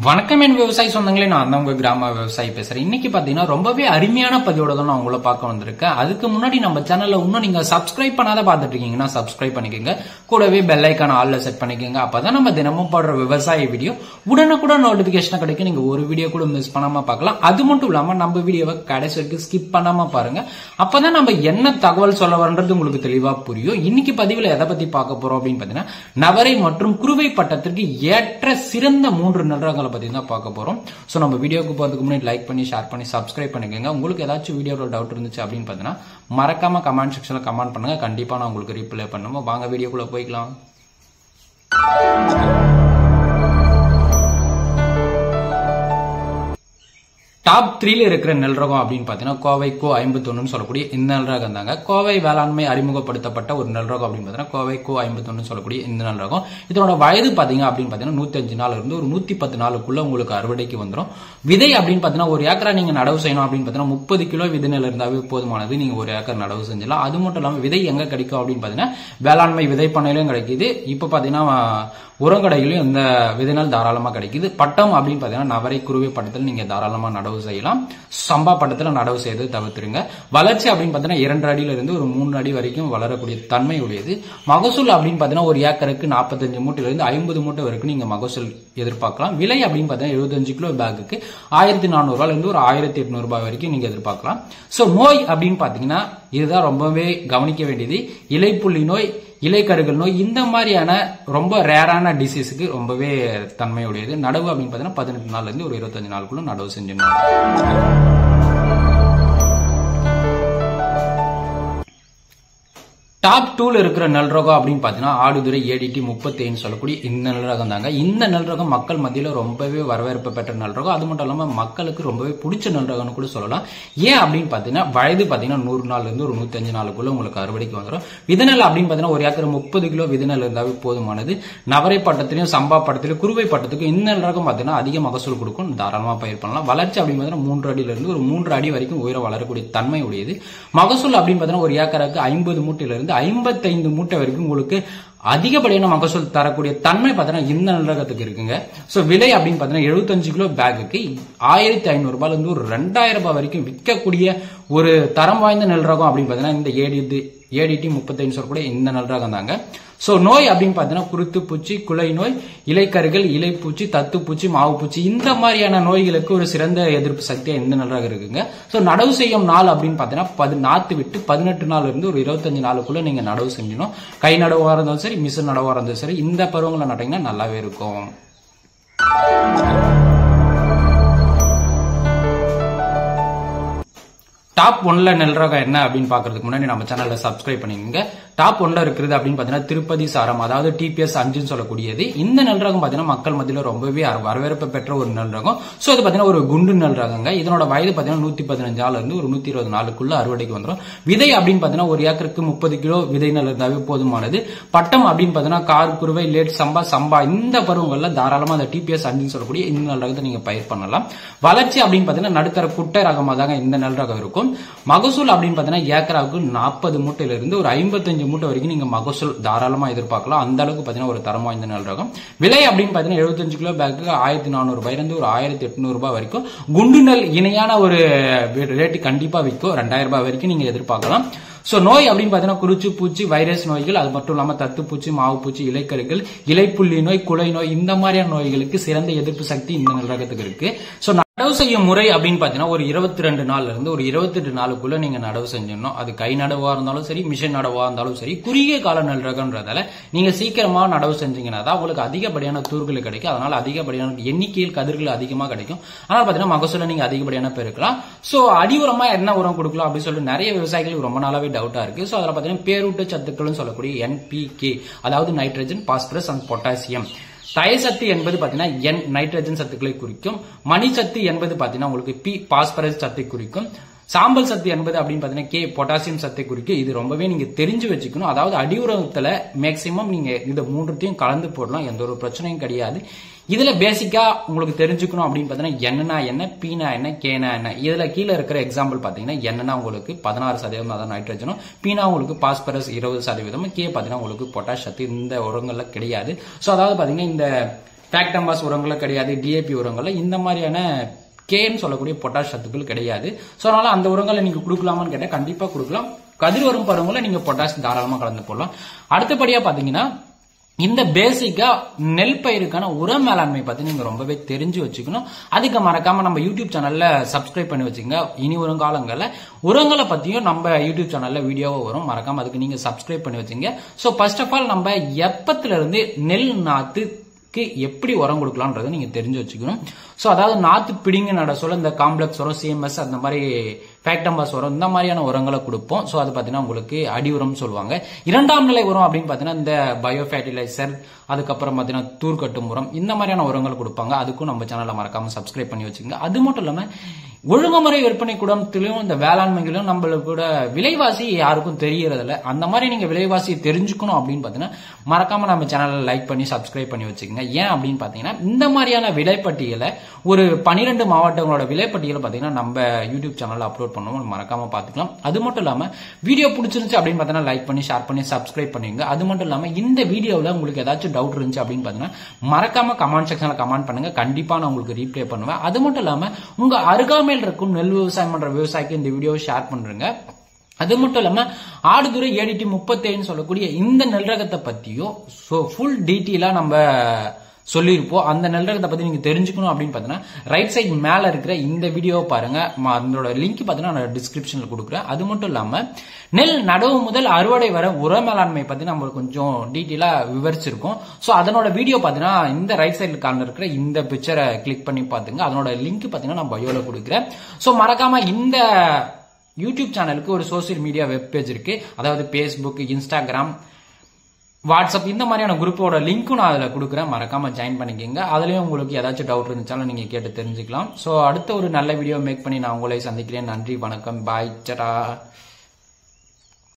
வணக்கம் என் விவசாய சொந்தங்களே, நான் தான் உங்க கிராம விவசாயி பேசுறேன். இன்னைக்கு பாத்தீங்கன்னா ரொம்பவே அருமையான பதிவோட தான் நான் உங்களை பார்க்க வந்திருக்கேன். அதுக்கு முன்னாடி நம்ம சேனல்ல இன்னும் நீங்க சப்ஸ்கிரைப் பண்ணாத பாத்துட்டு இருக்கீங்கன்னா சப்ஸ்கிரைப் பண்ணிக்கோங்க. கூடவே பெல் ஐக்கான ஆல்ல செட் பண்ணிக்கோங்க. அப்பதான் நம்ம தினமும் போடுற விவசாய வீடியோ உடனுக்குடன் நோட்டிபிகேஷன் கிடைக்கும். நீங்க ஒரு வீடியோ கூட மிஸ் பண்ணாம பார்க்கலாம். அது மட்டும் இல்லாம நம்ம வீடியோவை கடைசி வரைக்கும் ஸ்கிப் பண்ணாம பாருங்க. அப்பதான் நம்ம என்ன தகவல் சொல்ல வரன்றது உங்களுக்கு தெளிவா புரியும். இன்னைக்கு பதிவுல எதை பத்தி பார்க்க போறோம் அப்படின்னு பாத்தீங்கன்னா, நவரை மற்றும் குறுவை பட்டத்திற்கு ஏற்ற சிறந்த 3 நல்ரகங்களை பத்தி தான் பார்க்க போறோம். சோ நம்ம வீடியோக்கு போறதுக்கு முன்னாடி லைக் பண்ணி, ஷேர் பண்ணி, சப்ஸ்கிரைப் பண்ணிக்கோங்க. உங்களுக்கு ஏதாச்சும் வீடியோல டவுட் இருந்துச்சு அப்படின்னு பாத்தீங்கன்னா மறக்காம கமெண்ட் செக்ஷன்ல கமெண்ட் பண்ணுங்க. கண்டிப்பா நான் உங்களுக்கு ரிப்ளை பண்ணுவோம். வாங்க வீடியோக்குள்ள போய்க்கலாம். டாப் 3ல இருக்கிற நெல் ரகம் அப்படின்னு பாத்தீங்கன்னா கோவை கோ 51 சொல்லக்கூடிய இந்த நெல் ரகம் தாங்க. கோவை வேளாண்மை அறிமுகப்படுத்தப்பட்ட ஒரு நெல் ரகம் அப்படின்னு பாத்தீங்கன்னா கோவை கோ 51 சொல்லக்கூடிய இந்த நெல் ரகம். இதனோட வயது பாத்தீங்க அப்படின்னு பாத்தீங்கன்னா 105 நாள் இருந்து ஒரு 110 நாளுக்குள்ள உங்களுக்கு அறுவடைக்கு வந்துடும். விதை அப்படின்னு பாத்தீங்கன்னா ஒரு ஏக்கரா நீங்க நடவு செய்யணும் அப்படின்னு பாத்தீங்கன்னா 30 கிலோ விதை நெல் இருந்தாவே போதுமானது. நீங்க ஒரு ஏக்கர் நடவு செஞ்சலாம். அது மட்டும் இல்லாம விதை எங்க கிடைக்கும் அப்படின்னு பாத்தீங்கன்னா வேளாண்மை விதை பண்ணையிலும் கிடைக்குது. இப்ப பாத்தீங்கன்னா உரங்கடையிலும் இந்த விதை நெல் தாராளமா கிடைக்குது. பட்டம் அப்படின்னு பாத்தீங்கன்னா நவரை குறுவை பட்டத்தில் நீங்க தாராளமா நடவு செய்யலாம். சம்பா பட்டத்துல நடவு செய்து தவிர்த்துருங்க. வளர்ச்சி அப்படின்னு பாத்தீங்கன்னா 2 அடியில இருந்து ஒரு 3 அடி வரைக்கும் வளரக்கூடிய தன்மை உடையது. மகசூல் அப்படின்னு பாத்தீங்கன்னா ஒரு ஏக்கருக்கு 45 மூட்டையில இருந்து 50 மூட்டை வரைக்கும் நீங்க மகசூல் எதிர்பார்க்கலாம். விலை அப்படின்னு பாத்தீங்கன்னா 75 கிலோ பேக்குக்கு 1400 ரூபாயில இருந்து ஒரு 1800 ரூபாய் வரைக்கும் நீங்க எதிர்பார்க்கலாம். சோ நோய் அப்படின்னு பாத்தீங்கன்னா இதுதான் ரொம்பவே கவனிக்க வேண்டியது. இலைப்புள்ளி நோய், இலைக்கருகள் நோய், இந்த மாதிரியான ரொம்ப ரேரான டிசீஸுக்கு ரொம்பவே தன்மையுடையது. நடவு அப்படின்னு பாத்தீங்கன்னா 18 நாள்ல இருந்து ஒரு 25 நாளுக்குள்ள நடவு செஞ்சிடணும். டாப் 2ல இருக்கிற நெல் ரகம் அப்படின்னு பாத்தீங்கன்னா ஆடுதுறை ஏடிடி 35 சொல்லக்கூடிய இந்த நெல் ரகம் தாங்க. இந்த நெல் ரகம் மக்கள் மத்தியில ரொம்பவே வரவேற்பு பெற்ற நெல் ரகம். அது மட்டும் இல்லாம மக்களுக்கு ரொம்பவே பிடிச்ச நெல் ரகம்னு கூட சொல்லலாம். ஏன் அப்படின்னு பாத்தீங்கன்னா வயது பாத்தீங்கன்னா 100 நாள்ல இருந்து ஒரு 105 நாளுக்குள்ள உங்களுக்கு அறுவடைக்கு வந்துடும். விதநெல் அப்படின்னு பாத்தீங்கன்னா ஒரு ஏக்கர் 30 கிலோ விதநெல் இருந்தாவே போதுமானது. நவரை பட்டத்திலையும் சம்பா பட்டத்திலையும் குறுவை பட்டத்துக்கும் இந்த நெல் ரகம் பாத்தீங்கன்னா அதிக மகசூல் கொடுக்கும். தாராளமா பயிர் பண்ணலாம். வளர்ச்சி அப்படின்னு பாத்தீங்கன்னா 3 அடியில இருந்து ஒரு 3 அடி வரைக்கும் உயர வளரக்கூடிய தன்மை உடையது. மகசூல் அப்படின்னு பாத்தீங்கன்னா ஒரு ஏக்கருக்கு 50 மூட்டையில இருந்து 55 மூட்டை வரைக்கும் உங்களுக்கு அதிகப்படியான மகசூல் தரக்கூடிய தன்மை பாத்தீங்கன்னா இந்த நெல் ரகத்துக்கு இருக்குங்க. சோ விலை அப்படின்னு பாத்தீங்கன்னா 75 கிலோ பேக்குக்கு 1500 ரூபாயில இருந்து ஒரு 2000 ரூபாய் வரைக்கும் விற்கக்கூடிய ஒரு தரம் வாய்ந்த நெல் ரகம் அப்படின்னு பாத்தீங்கன்னா இந்த ஏடிடி 35 சொல்லக்கூடிய இந்த நெல் ரகம் தாங்க. சோ நோய் அப்படின்னு பாத்தீங்கன்னா குருத்து பூச்சி, குலை நோய், இலைக்கருகள், இலைப்பூச்சி, தத்துப்பூச்சி, மாவு பூச்சி, இந்த மாதிரியான நோய்களுக்கு ஒரு சிறந்த எதிர்ப்பு சக்தியா இந்த நெல் ரகம் இருக்குங்க. சோ நடவு செய்யும் நாள் அப்படின்னு பாத்தீங்கன்னா நாத்து விட்டு 18 நாள்ல இருந்து ஒரு 25 நாளுக்குள்ள நீங்க நடவு செஞ்சணும். கை நடவா இருந்தாலும் சரி, மிஷின் நடவா இருந்தாலும் சரி, இந்த பருவங்களை நட்டீங்கன்னா நல்லாவே இருக்கும். டாப் 1ல நெல் ரகம் என்ன அப்படின்னு பாக்குறதுக்கு முன்னாடி நம்ம சேனல்ல சப்ஸ்கிரைப் பண்ணிக்கோங்க. டாப் 1ல இருக்கிறது அப்படின்னு பாத்தீங்கன்னா திருப்பதி சாரம், அதாவது TPS 5 சொல்லக்கூடியது. இந்த நெல் ரகம் பாத்தீங்கன்னா மக்கள் மத்தியில ரொம்பவே வரவேற்பு பெற்ற ஒரு நெல் ரகம். சோ இது பாத்தீங்கன்னா ஒரு குண்டு நெல் ரகங்க. இதனோட வயது பாத்தீங்கன்னா 115 நாள்ல இருந்து ஒரு 120 நாளுக்குள்ள அறுவடைக்கு வந்துடும். விதை அப்படின்னு பாத்தீங்கன்னா ஒரு ஏக்கருக்கு 30 கிலோ விதை நெல் இருந்தாவே போதுமானது. பட்டம் அப்படின்னு பாத்தீங்கன்னா கார், குறுவை, லேட், சம்பா இந்த பருவங்கள்ல தாராளமா அந்த TPS 5 சொல்லக்கூடிய இந்த நெல் ரகத்தை நீங்க பயிர் பண்ணலாம். வளர்ச்சி அப்படின்னு பாத்தீங்கன்னா நடுத்தர குட்டை ரகமா தாங்க இந்த நெல் ரகம் இருக்கும். மகசூல் அப்படின்னு பாத்தீங்கன்னா ஏக்கராவுக்கு 40 மூட்டையில இருந்து ஒரு 55 மூட்டை வரைக்கும் நீங்க மகசூல் தாராளமா எதிர்பார்க்கலாம். அந்த அளவுக்கு பாத்தீங்கன்னா ஒரு தரம் வாய்ந்த நெல் ரகம். விலை அப்படின்னு பாத்தீங்கன்னா 75 கிலோ பேக்கு 1400 ரூபாயில இருந்து ஒரு 1800 ரூபாய் வரைக்கும். குண்டு நெல் இணையான ஒரு ரேட்டு கண்டிப்பா விற்கும். 2000 ரூபாய் வரைக்கும் நீங்க எதிர்பார்க்கலாம். சோ நோய் அப்படின்னு பாத்தீங்கன்னா குருச்சு பூச்சி, வைரஸ் நோய்கள், அது மட்டும் இல்லாம தத்துப்பூச்சி, மாவு பூச்சி, இலைக்கருகள், இலைப்புள்ளி நோய், குலை நோய், இந்த மாதிரியான நோய்களுக்கு சிறந்த எதிர்ப்பு சக்தி இந்த நெல் ரகத்துக்கு இருக்கு. சோ நடவு செய்யும் முறை அப்படின்னு பாத்தீங்கன்னா ஒரு 22 நாள்ல இருந்து ஒரு 28 நாளுக்குள்ள நீங்க நடவு செஞ்சிடணும். அது கை நடவா இருந்தாலும் சரி, மிஷின் நடவா இருந்தாலும் சரி, குறுகிய கால நெல் ரகம்ன்றதால நீங்க சீக்கிரமா நடவு செஞ்சீங்கன்னா தான் உங்களுக்கு அதிகப்படியான தூர்கள் கிடைக்கும். அதனால அதிகப்படியான எண்ணிக்கையில் கதிர்கள் அதிகமா கிடைக்கும். அதனால பாத்தீங்கன்னா மகசூல நீங்க அதிகப்படியான பெருக்கலாம். சோ அடி உரமா என்ன உரம் கொடுக்கலாம் அப்படின்னு சொல்லிட்டு நிறைய விவசாயிகளுக்கு ரொம்ப நாளாவே டவுட்டா இருக்கு. சோ அதுல பாத்தீங்கன்னா பேரூட்ட சத்துக்கள் சொல்லக்கூடிய NPK, அதாவது nitrogen, phosphorus and potassium. Their சத்து என்பது பாத்தீங்கன்னா N நைட்ரஜன் சத்துக்களை குறிக்கும். மணி சத்து என்பது பாத்தீங்கன்னா உங்களுக்கு P பாஸ்பரஸ் சத்தை குறிக்கும். சாம்பல் சத்து என்பது அப்படின்னு பாத்தீங்கன்னா K பொட்டாசியம் சத்தை குறிக்கும். இது ரொம்பவே நீங்க தெரிஞ்சு வச்சுக்கணும். அதாவது அடி உரத்துல மேக்சிமம் நீங்க இந்த 3த்தையும் கலந்து போடலாம். எந்த ஒரு பிரச்சனையும் கிடையாது. இதுல பேசிக்கா உங்களுக்கு தெரிஞ்சுக்கணும் அப்படின்னு பாத்தீங்கன்னா என்னன்னா என்ன, பீனா என்ன, கேனா என்ன. இதுல கீழே இருக்கிற எக்ஸாம்பிள் பாத்தீங்கன்னா என்னன்னா உங்களுக்கு 16% அதான் நைட்ரஜனும், பீனா உங்களுக்கு பாஸ்பரஸ் 20%, கே பாத்தீங்கன்னா உங்களுக்கு பொட்டாஷ் சத்து இந்த உரங்கள்ல கிடையாது. சோ அதாவது பாத்தீங்கன்னா இந்த ஃபேக்டம்பாஸ் உரங்களும் கிடையாது, டிஏபி உரங்கள்ல இந்த மாதிரியான கேன்னு சொல்லக்கூடிய பொட்டாஷ் சத்துக்கள் கிடையாது. சோ அதனால அந்த உரங்களை நீங்க கொடுக்கலாமான்னு கேட்டா கண்டிப்பா கொடுக்கலாம். கதிர் வரும் பருவங்களை நீங்க பொட்டாஷ் தாராளமா கலந்து போடலாம். அடுத்தபடியா பாத்தீங்கன்னா இந்த பேசிக்கா நெல் பயிருக்கான உர மேலாண்மை பத்தி நீங்க ரொம்பவே தெரிஞ்சு வச்சுக்கணும். அதுக்கு மறக்காம நம்ம யூடியூப் சேனல்ல சப்ஸ்கிரைப் பண்ணி வச்சுங்க. இனி வரும் காலங்கள்ல உரங்களை பத்தியும் நம்ம யூடியூப் சேனல்ல வீடியோவா வரும். மறக்காம அதுக்கு நீங்க சப்ஸ்கிரைப் பண்ணி வச்சுங்க. சோ ஃபர்ஸ்ட் ஆஃப் ஆல் நம்ம எப்பத்துல இருந்து நெல் நாத்து எப்படி உரம் கொடுக்கலாம்ன்றதை நீங்க தெரிஞ்சு வச்சுக்கணும். சோ அதாவது நாத்து பிடிங்க நட சொல்ல இந்த காம்ப்ளெக்ஸ் உரம், சிஎம்எஸ் அந்த மாதிரி ஃபேக்டம்பாஸ் உரம் இந்த மாதிரியான உரங்களை கொடுப்போம். சோ அது பாத்தீங்கன்னா உங்களுக்கு அடி உரம் சொல்லுவாங்க. இரண்டாம் நிலை உரம் அப்படின்னு பாத்தீங்கன்னா இந்த பயோ ஃபெர்டிலைசர், அதுக்கப்புறம் பாத்தீங்கன்னா தூர்க்கட்டும் உரம் இந்த மாதிரியான உரங்கள் கொடுப்பாங்க. அதுக்கும் நம்ம சேனலை மறக்காம சப்ஸ்கிரைப் பண்ணி வச்சுக்கோங்க. அது மட்டும் இல்லாம ஒழுங்குமுறை விற்பனை கூடத்திலும் இந்த வேளாண்மைகளும் நம்மளுக்கு கூட விலைவாசி யாருக்கும் தெரியறதில்ல. அந்த மாதிரி நீங்க விலைவாசியை தெரிஞ்சுக்கணும் அப்படின்னு பாத்தீங்கன்னா மறக்காம நம்ம சேனலை லைக் பண்ணி சப்ஸ்கிரைப் பண்ணி வச்சுக்கோங்க. ஏன் அப்படின்னு பாத்தீங்கன்னா இந்த மாதிரியான விலைப்பட்டியலை ஒரு 12 மாவட்டங்களோட விலைப்பட்டியலை பாத்தீங்கன்னா நம்ம யூடியூப் சேனல்ல அப்லோட் பண்ணுவோம். மறக்காம பாத்துக்கலாம். அது மட்டும் இல்லாம வீடியோ பிடிச்சிருந்துச்சு அப்படின்னு பாத்தீங்கன்னா லைக் பண்ணி ஷேர் பண்ணி சப்ஸ்கிரைப் பண்ணுங்க. அது மட்டும் இல்லாம இந்த வீடியோல உங்களுக்கு ஏதாச்சும் டவுட் இருந்துச்சு அப்படின்னு பாத்தீங்கன்னா மறக்காம கமெண்ட் செக்ஷன்ல கமெண்ட் பண்ணுங்க. கண்டிப்பா நான் உங்களுக்கு ரீப்ளே பண்ணுவேன். அது மட்டும் இல்லாம உங்க அருகாமையில் இருக்கும் நெல் விவசாயம் பண்ற விவசாயிக்கு இந்த வீடியோவை ஷேர் பண்றேங்க. அது மட்டும் இல்லாம ஆடுதுறை ADT 37 சொல்லக்கூடிய இந்த நெல் ரகத்தை பத்தியும் ஃபுல் டீட்டெயிலா நம்ம சொல்லியிருப்போம். அந்த நெல் ரகத்தை பத்தி நீங்க தெரிஞ்சுக்கணும் அப்படின்னு பாத்தீங்கன்னா ரைட் சைட் மேல இருக்கிற இந்த வீடியோ பாருங்க. அதோட லிங்க் பாத்தீங்கன்னா நான் டிஸ்கிரிப்ஷன்ல கொடுக்குறேன். அது மட்டும் இல்லாம நெல் நடவு முதல் அறுவடை வர உர மேலாண்மை பத்தி நம்ம கொஞ்சம் டீட்டெயிலா விவரிச்சிருக்கோம். சோ அதனோட வீடியோ பாத்தீங்கன்னா இந்த ரைட் சைட்ல கார்னர் இருக்கிற இந்த பிக்சரை கிளிக் பண்ணி பாத்துங்க. அதனோட லிங்க் பாத்தீங்கன்னா நான் பயோல கொடுக்குறேன். சோ மறக்காம இந்த யூடியூப் சேனலுக்கு ஒரு சோசியல் மீடியா வெப் பேஜ் இருக்கு. அதாவது பேஸ்புக், இன்ஸ்டாகிராம், வாட்ஸ்அப் இந்த மாதிரியான குரூப்போட லிங்க்கும் நான் அதில் கொடுக்குறேன். மறக்காம ஜாயின் பண்ணிக்கங்க. அதுலயும் உங்களுக்கு ஏதாச்சும் டவுட் இருந்துச்சாலும் நீங்க கேட்டு தெரிஞ்சுக்கலாம். சோ அடுத்த ஒரு நல்ல வீடியோ மேக் பண்ணி நான் உங்களை சந்திக்கிறேன். நன்றி, வணக்கம், பாய், சடா.